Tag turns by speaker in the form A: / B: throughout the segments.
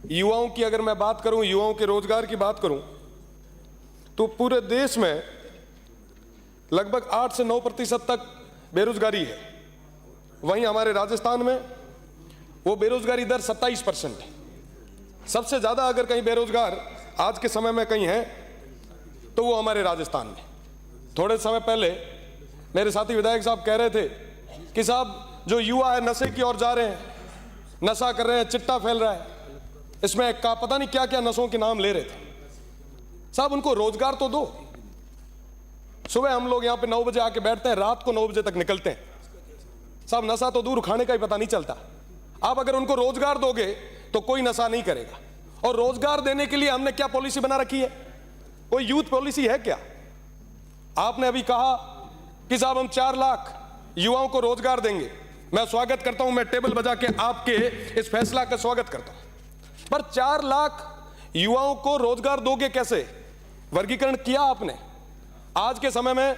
A: युवाओं की अगर मैं बात करूं, युवाओं के रोजगार की बात करूं, तो पूरे देश में लगभग 8 से 9% तक बेरोजगारी है। वहीं हमारे राजस्थान में वो बेरोजगारी दर 27% है। सबसे ज्यादा अगर कहीं बेरोजगार आज के समय में कहीं है तो वो हमारे राजस्थान में। थोड़े समय पहले मेरे साथी विधायक साहब कह रहे थे कि साहब जो युवा है नशे की ओर जा रहे हैं, नशा कर रहे हैं, चिट्टा फैल रहा है, इसमें का पता नहीं क्या क्या नशों के नाम ले रहे थे। साहब उनको रोजगार तो दो। सुबह हम लोग यहां पे 9 बजे आके बैठते हैं, रात को 9 बजे तक निकलते हैं। साहब नशा तो दूर, खाने का ही पता नहीं चलता। आप अगर उनको रोजगार दोगे तो कोई नशा नहीं करेगा। और रोजगार देने के लिए हमने क्या पॉलिसी बना रखी है? कोई यूथ पॉलिसी है क्या? आपने अभी कहा कि साहब हम 4 लाख युवाओं को रोजगार देंगे। मैं स्वागत करता हूं, मैं टेबल बजा के आपके इस फैसला का स्वागत करता हूं। पर 4 लाख युवाओं को रोजगार दोगे कैसे? वर्गीकरण किया आपने? आज के समय में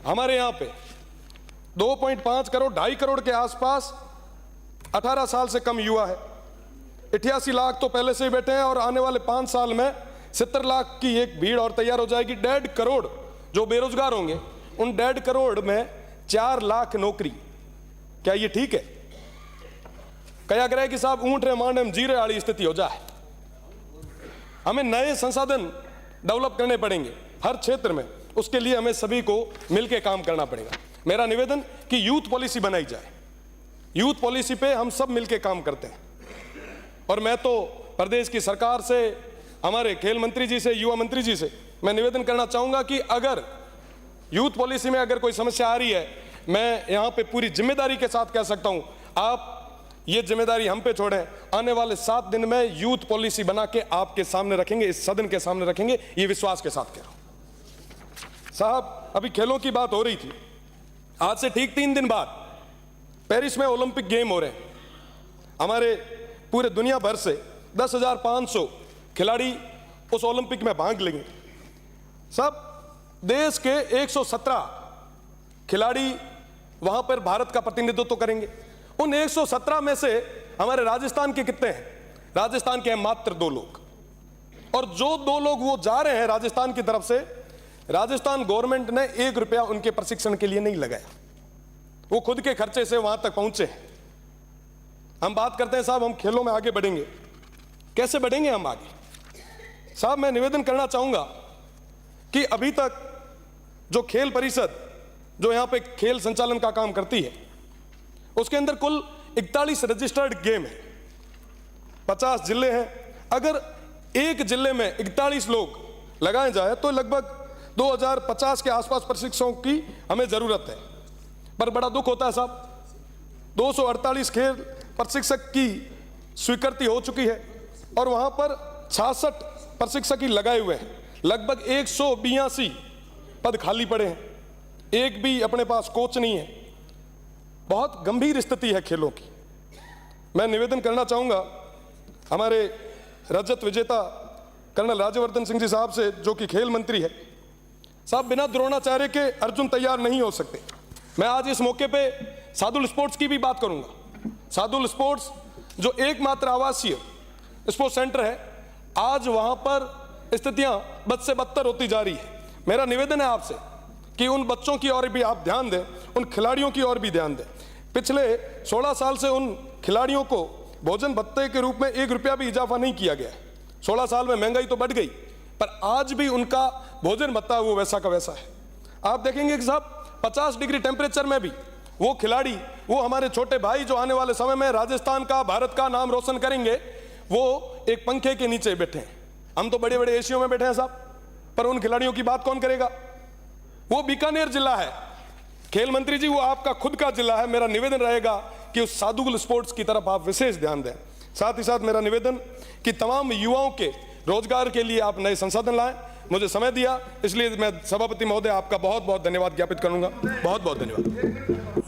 A: हमारे यहां पे 2.5 करोड़ 2.5 करोड़ के आसपास 18 साल से कम युवा है। 88 लाख तो पहले से ही बैठे हैं और आने वाले 5 साल में 70 लाख की एक भीड़ और तैयार हो जाएगी। 1.5 करोड़ जो बेरोजगार होंगे, उन 1.5 करोड़ में 4 लाख नौकरी। क्या ये ठीक है? कया करे कि साहब ऊंट रे मांडे में जीरे वाली स्थिति हो जाए। हमें नए संसाधन डेवलप करने पड़ेंगे हर क्षेत्र में। उसके लिए हमें सभी को मिलकर काम करना पड़ेगा। मेरा निवेदन कि यूथ पॉलिसी बनाई जाए। यूथ पॉलिसी पे हम सब मिलकर काम करते हैं। और मैं तो प्रदेश की सरकार से, हमारे खेल मंत्री जी से, युवा मंत्री जी से मैं निवेदन करना चाहूंगा कि अगर यूथ पॉलिसी में अगर कोई समस्या आ रही है, मैं यहां पे पूरी जिम्मेदारी के साथ कह सकता हूं, आप ये जिम्मेदारी हम पे छोड़ें। आने वाले 7 दिन में यूथ पॉलिसी बना के आपके सामने रखेंगे, इस सदन के सामने रखेंगे, ये विश्वास के साथ कह रहा हूं। साहब अभी खेलों की बात हो रही थी। आज से ठीक 3 दिन बाद पेरिस में ओलंपिक गेम हो रहे हैं। हमारे पूरे दुनिया भर से 10,500 खिलाड़ी उस ओलंपिक में भाग लेंगे। सब देश के 117 खिलाड़ी वहां पर भारत का प्रतिनिधित्व करेंगे। उन 117 में से हमारे राजस्थान के कितने हैं? राजस्थान के हैं मात्र 2 लोग। और जो 2 लोग वो जा रहे हैं राजस्थान की तरफ से, राजस्थान गवर्नमेंट ने 1 रुपया उनके प्रशिक्षण के लिए नहीं लगाया। वो खुद के खर्चे से वहां तक पहुंचे हैं। हम बात करते हैं साहब हम खेलों में आगे बढ़ेंगे, कैसे बढ़ेंगे हम आगे? साहब मैं निवेदन करना चाहूंगा कि अभी तक जो खेल परिषद जो यहां पे खेल संचालन का काम करती है, उसके अंदर कुल 41 रजिस्टर्ड गेम है। 50 जिले हैं। अगर एक जिले में 41 लोग लगाए जाए तो लगभग 2050 के आसपास प्रशिक्षकों की हमें जरूरत है। पर बड़ा दुख होता है साहब, 248 खेल प्रशिक्षक की स्वीकृति हो चुकी है और वहां पर 66 प्रशिक्षक ही लगाए हुए हैं। लगभग 182 पद खाली पड़े हैं। एक भी अपने पास कोच नहीं है। बहुत गंभीर स्थिति है खेलों की। मैं निवेदन करना चाहूंगा हमारे रजत विजेता कर्नल राज्यवर्धन सिंह जी साहब से, जो कि खेल मंत्री है। साहब बिना द्रोणाचार्य के अर्जुन तैयार नहीं हो सकते। मैं आज इस मौके पे सादुल स्पोर्ट्स की भी बात करूंगा। सादुल स्पोर्ट्स जो एकमात्र आवासीय स्पोर्ट्स सेंटर है, आज वहां पर स्थितियां बद से बदतर होती जा रही है। मेरा निवेदन है आपसे कि उन बच्चों की ओर भी आप ध्यान दें, उन खिलाड़ियों की ओर भी ध्यान दें। पिछले 16 साल से उन खिलाड़ियों को भोजन भत्ते के रूप में 1 रुपया भी इजाफा नहीं किया गया। 16 साल में महंगाई तो बढ़ गई, पर आज भी उनका भोजन भत्ता वो वैसा का वैसा है। आप देखेंगे कि साहब 50 डिग्री टेम्परेचर में भी वो खिलाड़ी, वो हमारे छोटे भाई जो आने वाले समय में राजस्थान का, भारत का नाम रोशन करेंगे, वो एक पंखे के नीचे बैठे हैं। हम तो बड़े बड़े एशियों में बैठे हैं साहब, पर उन खिलाड़ियों की बात कौन करेगा? वो बीकानेर जिला है। खेल मंत्री जी, वो आपका खुद का जिला है। मेरा निवेदन रहेगा कि उस सादुल स्पोर्ट्स की तरफ आप विशेष ध्यान दें। साथ ही साथ मेरा निवेदन कि तमाम युवाओं के रोजगार के लिए आप नए संसाधन लाएं। मुझे समय दिया, इसलिए मैं सभापति महोदय आपका बहुत बहुत धन्यवाद ज्ञापित करूंगा। बहुत बहुत धन्यवाद।